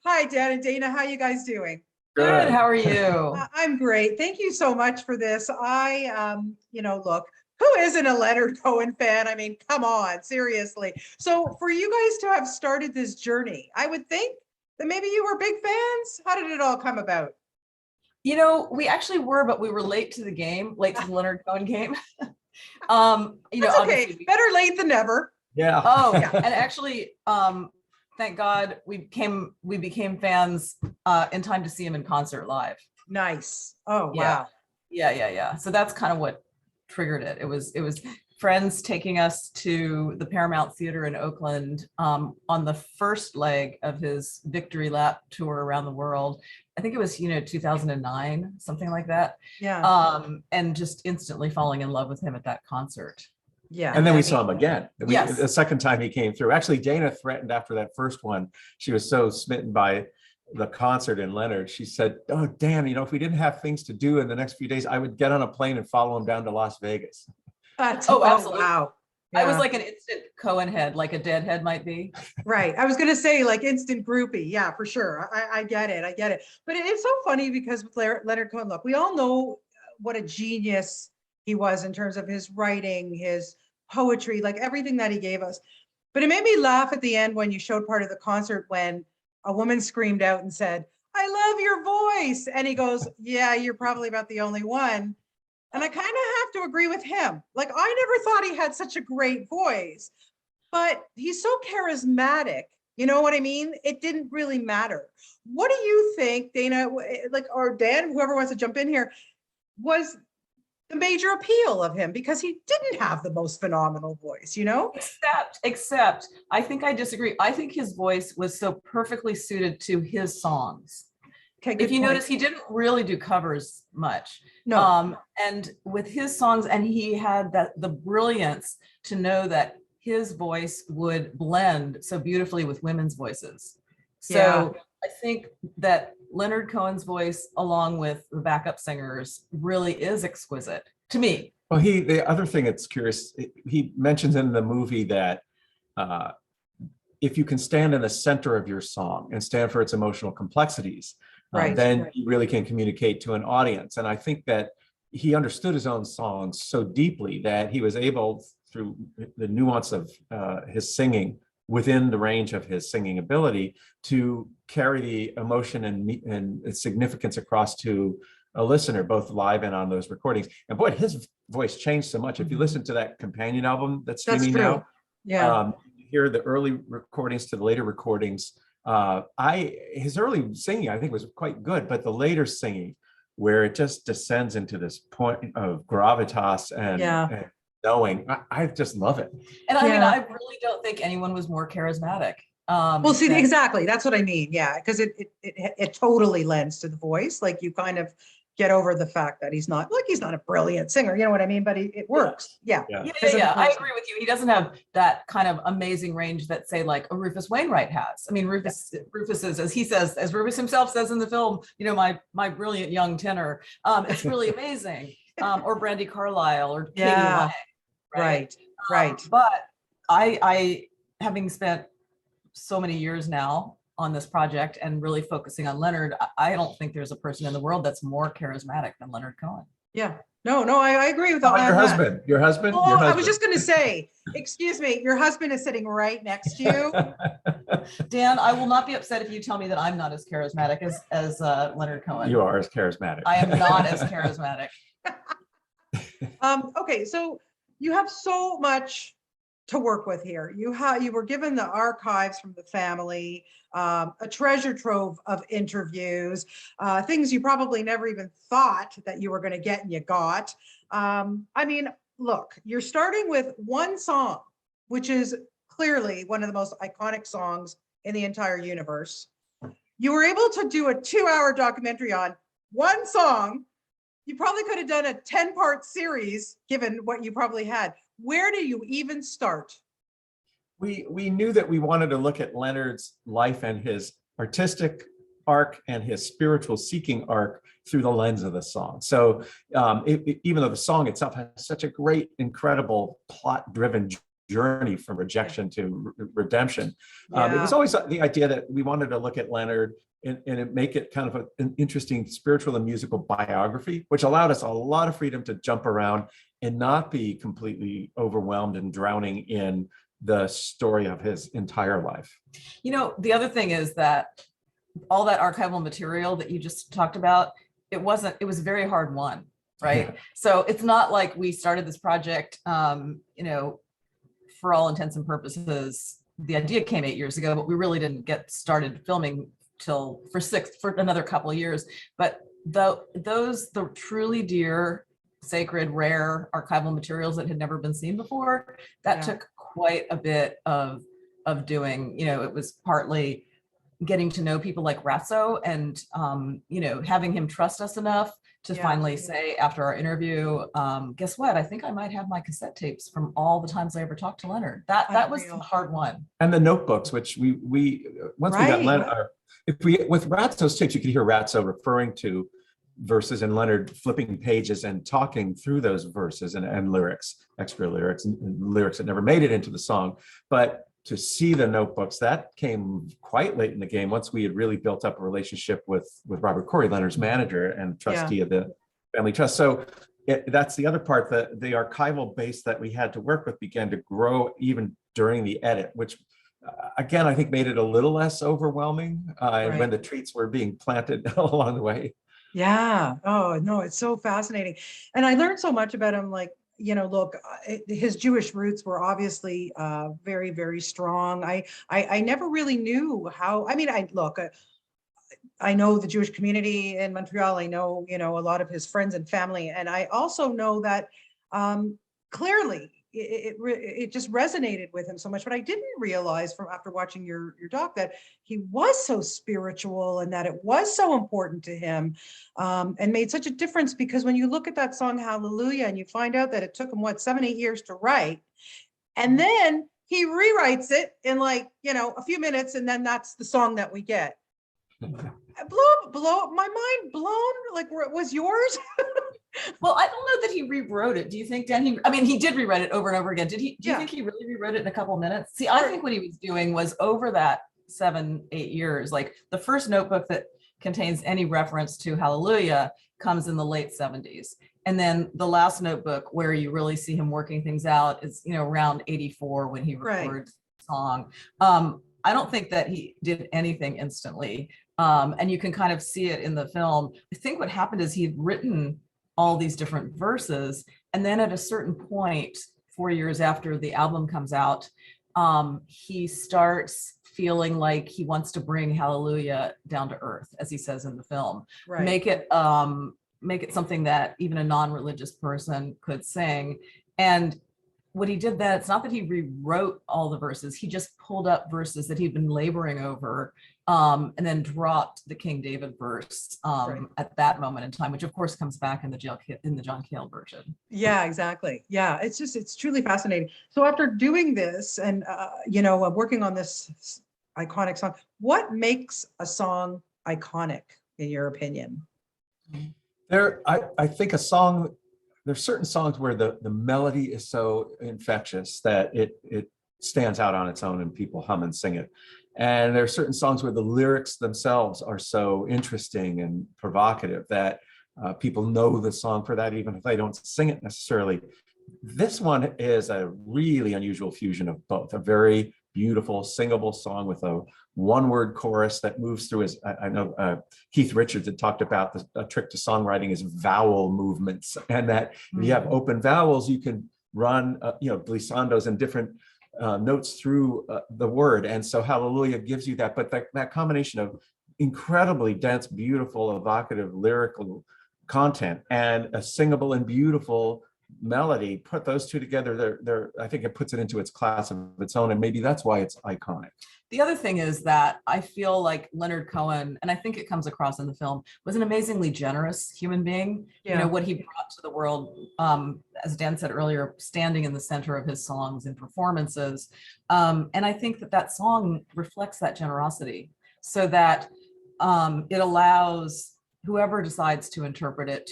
Hi, Dan and Dana. How you guys doing? Good. How are you? I'm great. Thank you so much for this. Look, who isn't a Leonard Cohen fan? I mean, come on, seriously. So for you guys to have started this journey, I would think that maybe you were big fans. How did it all come about? We actually were, but we were late to the game, late to the Leonard Cohen game. That's okay. Better late than never. Yeah. Oh, yeah. And actually, thank God we became fans in time to see him in concert live. Nice. Oh, wow. Yeah. So that's kind of what triggered it. It was friends taking us to the Paramount Theater in Oakland on the first leg of his Victory Lap tour around the world. I think it was 2009, something like that. Yeah. And just instantly falling in love with him at that concert. Yeah. And then we saw him again. Yes. The second time he came through. Actually, Dana threatened after that first one. She was so smitten by the concert in Leonard. She said, "Oh, Dan, if we didn't have things to do in the next few days, I would get on a plane and follow him down to Las Vegas." Absolutely. Wow. Yeah. I was like an instant Cohen head, like a dead head might be. Right. I was going to say like instant groupie. Yeah, for sure. I get it. But it's so funny because with Leonard Cohen, look, we all know what a genius he was in terms of his writing, his poetry, like everything that he gave us. But it made me laugh at the end when you showed part of the concert when a woman screamed out and said, "I love your voice." And he goes, "Yeah, you're probably about the only one." And I kind of have to agree with him. Like, I never thought he had such a great voice, but he's so charismatic. You know what I mean? It didn't really matter. What do you think, Dana, or Dan, whoever wants to jump in here, was the major appeal of him? Because he didn't have the most phenomenal voice, Except, I think I disagree. I think his voice was so perfectly suited to his songs. Okay, if you notice, he didn't really do covers much. No. And with his songs, and he had the brilliance to know that his voice would blend so beautifully with women's voices. So I think that Leonard Cohen's voice, along with the backup singers, really is exquisite to me. Well, the other thing that's curious, he mentions in the movie that if you can stand in the center of your song and stand for its emotional complexities, then you really can communicate to an audience. And I think that he understood his own songs so deeply that he was able, through the nuance of his singing, within the range of his singing ability, to carry the emotion and significance across to a listener, both live and on those recordings. And boy, his voice changed so much. If you listen to that companion album that's streaming now, you hear the early recordings to the later recordings. His early singing, I think, was quite good, but the later singing, where it just descends into this point of gravitas and knowing, I just love it. And I mean, I really don't think anyone was more charismatic. Well, see, exactly. That's what I mean. Yeah, because it totally lends to the voice. Like, you kind of get over the fact that he's not a brilliant singer, you know what I mean? But it works. Yeah. I agree with you. He doesn't have that kind of amazing range that, say, like a Rufus Wainwright has. I mean, Rufus is, as Rufus himself says in the film, my brilliant young tenor. It's really amazing. Or Brandi Carlile or Katie Lang. Right. But I having spent so many years now on this project and really focusing on Leonard, I don't think there's a person in the world that's more charismatic than Leonard Cohen. Yeah. No, I agree with all that. Your husband? Oh, I was just going to say, excuse me, your husband is sitting right next to you. Dan, I will not be upset if you tell me that I'm not as charismatic as Leonard Cohen. You are as charismatic. I am not as charismatic. Okay, so you have so much to work with here. You were given the archives from the family, a treasure trove of interviews, things you probably never even thought that you were going to get and you got. I mean, look, you're starting with one song, which is clearly one of the most iconic songs in the entire universe. You were able to do a 2-hour documentary on one song. You probably could have done a 10-part series, given what you probably had. Where do you even start? We knew that we wanted to look at Leonard's life and his artistic arc and his spiritual seeking arc through the lens of the song. So even though the song itself has such a great, incredible plot-driven journey from rejection to redemption. Yeah. It was always the idea that we wanted to look at Leonard and make it kind of an interesting spiritual and musical biography, which allowed us a lot of freedom to jump around and not be completely overwhelmed and drowning in the story of his entire life. You know, the other thing is that all that archival material that you just talked about, it was very hard won, right? Yeah. So it's not like we started this project, you know, for all intents and purposes, the idea came 8 years ago, but we really didn't get started filming for another couple of years. But the truly dear, sacred, rare archival materials that had never been seen before, that took quite a bit of doing. You know, it was partly getting to know people like Ratso and, you know, having him trust us enough to finally say after our interview, guess what? I think I might have my cassette tapes from all the times I ever talked to Leonard. That was the hard one. And the notebooks, which we once we got Leonard, with Ratso's tapes, you could hear Ratso referring to verses and Leonard flipping pages and talking through those verses and lyrics, extra lyrics and lyrics that never made it into the song. But to see the notebooks, that came quite late in the game once we had really built up a relationship with Robert Corey, Leonard's manager and trustee of the family trust. So that's the other part, that the archival base that we had to work with began to grow even during the edit, which again, I think made it a little less overwhelming when the treats were being planted along the way. Yeah. Oh, no, it's so fascinating. And I learned so much about him. Like, you know, look, his Jewish roots were obviously very, very strong. I never really knew how, I mean, I know the Jewish community in Montreal. I know, you know, a lot of his friends and family. And I also know that clearly it just resonated with him so much. But I didn't realize from after watching your doc that he was so spiritual and that it was so important to him, and made such a difference. Because when you look at that song Hallelujah and you find out that it took him 7-8 years to write, and then he rewrites it in, like, you know, a few minutes, and then that's the song that we get. Blow my mind blown. Like, was yours? Well, I don't know that he rewrote it. Do you think, Dan? I mean, he did rewrite it over and over again. Do you think he really rewrote it in a couple of minutes? See, I think what he was doing was over that 7-8 years, like the first notebook that contains any reference to Hallelujah comes in the late 70s. And then the last notebook where you really see him working things out is, you know, around 84 when he records the song. I don't think that he did anything instantly. And you can kind of see it in the film. I think what happened is he'd written all these different verses, and then at a certain point, 4 years after the album comes out, he starts feeling like he wants to bring Hallelujah down to earth, as he says in the film. Make it something that even a non-religious person could sing. And what he did then, it's not that he rewrote all the verses, he just pulled up verses that he'd been laboring over, and then dropped the King David verse at that moment in time, which of course comes back in the John Cale version. Yeah, exactly. Yeah, it's truly fascinating. So after doing this and you know, working on this iconic song, what makes a song iconic in your opinion? I think a song, there's certain songs where the melody is so infectious that it stands out on its own and people hum and sing it. And there are certain songs where the lyrics themselves are so interesting and provocative that people know the song for that, even if they don't sing it necessarily. This one is a really unusual fusion of both. A very beautiful singable song with a one-word chorus that moves through his, I know Keith Richards had talked about a trick to songwriting is vowel movements, and that if you have open vowels, you can run, you know, glissandos and different notes through the word. And so Hallelujah gives you that, but that combination of incredibly dense, beautiful, evocative, lyrical content and a singable and beautiful melody, put those two together, I think it puts it into its class of its own, and maybe that's why it's iconic. The other thing is that I feel like Leonard Cohen, and I think it comes across in the film, was an amazingly generous human being. You know, what he brought to the world, as Dan said earlier, standing in the center of his songs and performances. And I think that song reflects that generosity, so that it allows whoever decides to interpret it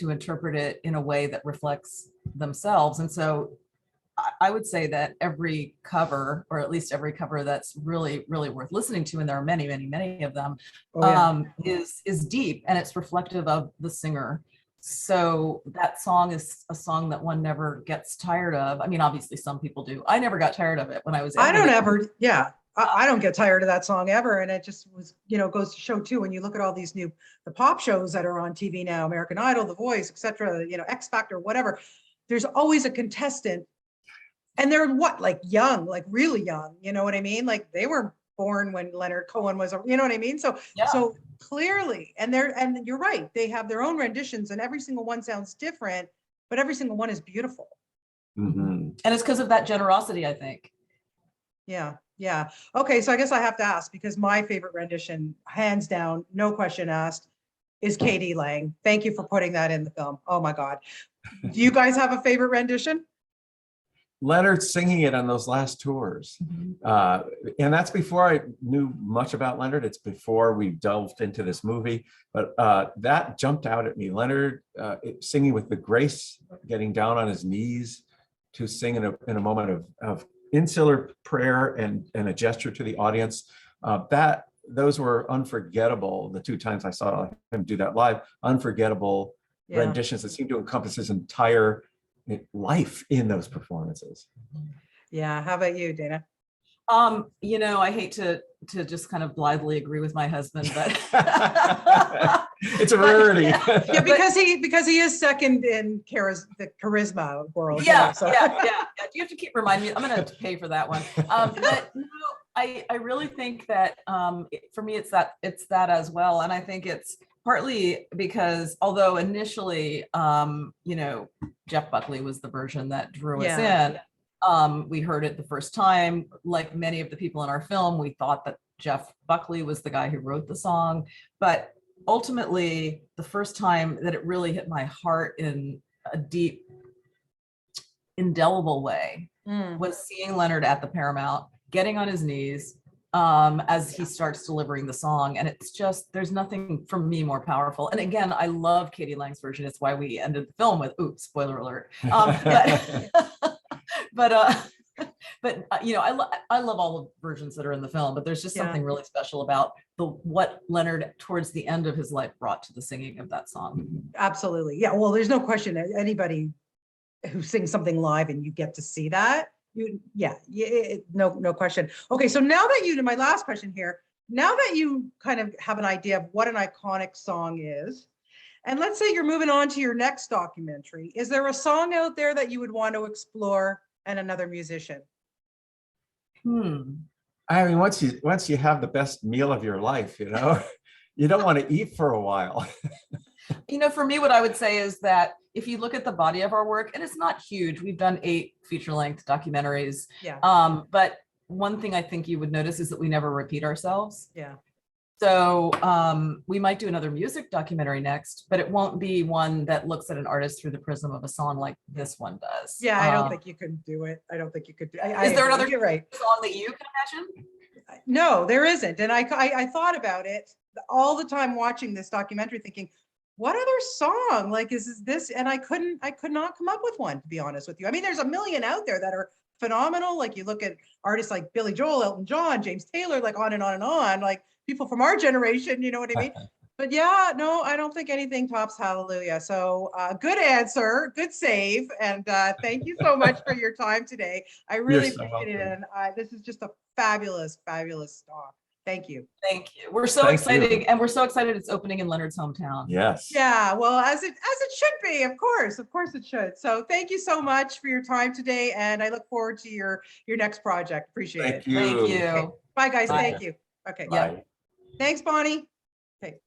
in a way that reflects themselves. And so I would say that every cover, or at least every cover that's really, really worth listening to, and there are many, many, many of them, is deep, and it's reflective of the singer. So that song is a song that one never gets tired of. I mean, obviously some people do. I never got tired of it when I was. I don't ever, yeah. I don't get tired of that song ever. And it just was, goes to show too, when you look at all these the pop shows that are on TV now, American Idol, The Voice, etc., X Factor, whatever, there's always a contestant. And they're like young, like really young, you know what I mean? Like they were born when Leonard Cohen was, you know what I mean? So, so clearly, and you're right, they have their own renditions and every single one sounds different, but every single one is beautiful. And it's because of that generosity, I think. Yeah. Yeah. Okay. So I guess I have to ask, because my favorite rendition, hands down, no question asked, is K.D. Lang. Thank you for putting that in the film. Oh my God. Do you guys have a favorite rendition? Leonard singing it on those last tours. And that's before I knew much about Leonard. It's before we delved into this movie, but that jumped out at me. Leonard singing with the grace, getting down on his knees to sing in a moment of insular prayer and a gesture to the audience. Those were unforgettable. The 2 times I saw him do that live, unforgettable renditions that seemed to encompass his entire life in those performances. Yeah. How about you, Dana? I hate to just kind of blithely agree with my husband, but it's a rarity. Yeah, because he is second in the charisma world. Yeah. You have to keep reminding me. I'm gonna have to pay for that one. But no, I really think that for me it's that as well, and I think it's partly because although initially Jeff Buckley was the version that drew us in. We heard it the first time, like many of the people in our film, we thought that Jeff Buckley was the guy who wrote the song. But ultimately, the first time that it really hit my heart in a deep, indelible way was seeing Leonard at the Paramount, getting on his knees as he starts delivering the song. And it's just, there's nothing for me more powerful. And again, I love K.D. Lang's version. It's why we ended the film with, oops, spoiler alert. But I love all the versions that are in the film, but there's just something really special about what Leonard towards the end of his life brought to the singing of that song. Absolutely. Yeah. Well, there's no question that anybody who sings something live and you get to see that, no question. Okay. So now that my last question here, now that you kind of have an idea of what an iconic song is, and let's say you're moving on to your next documentary, is there a song out there that you would want to explore and another musician? I mean, once you have the best meal of your life, you don't want to eat for a while. For me, what I would say is that if you look at the body of our work, and it's not huge, we've done 8 feature-length documentaries. But one thing I think you would notice is that we never repeat ourselves. So we might do another music documentary next, but it won't be one that looks at an artist through the prism of a song like this one does. Yeah, I don't think you can do it. I don't think you could do it. Is there another song that you can imagine? No, there isn't. And I thought about it all the time watching this documentary thinking, what other song like is this? And I could not come up with one, to be honest with you. I mean, there's a million out there that are phenomenal. Like you look at artists like Billy Joel, Elton John, James Taylor, like on and on and on, like people from our generation, you know what I mean? But yeah, no, I don't think anything tops Hallelujah. So good answer, good save. And thank you so much for your time today. I really appreciate it. And this is just a fabulous, fabulous talk. Thank you. Thank you. We're so excited, and we're so excited it's opening in Leonard's hometown. Yes. Yeah, well, as it should be, of course it should. So thank you so much for your time today, and I look forward to your next project. Appreciate it. Thank you. Okay. Bye, guys. Bye. Thank you. Okay. Bye. Thanks, Bonnie. Okay.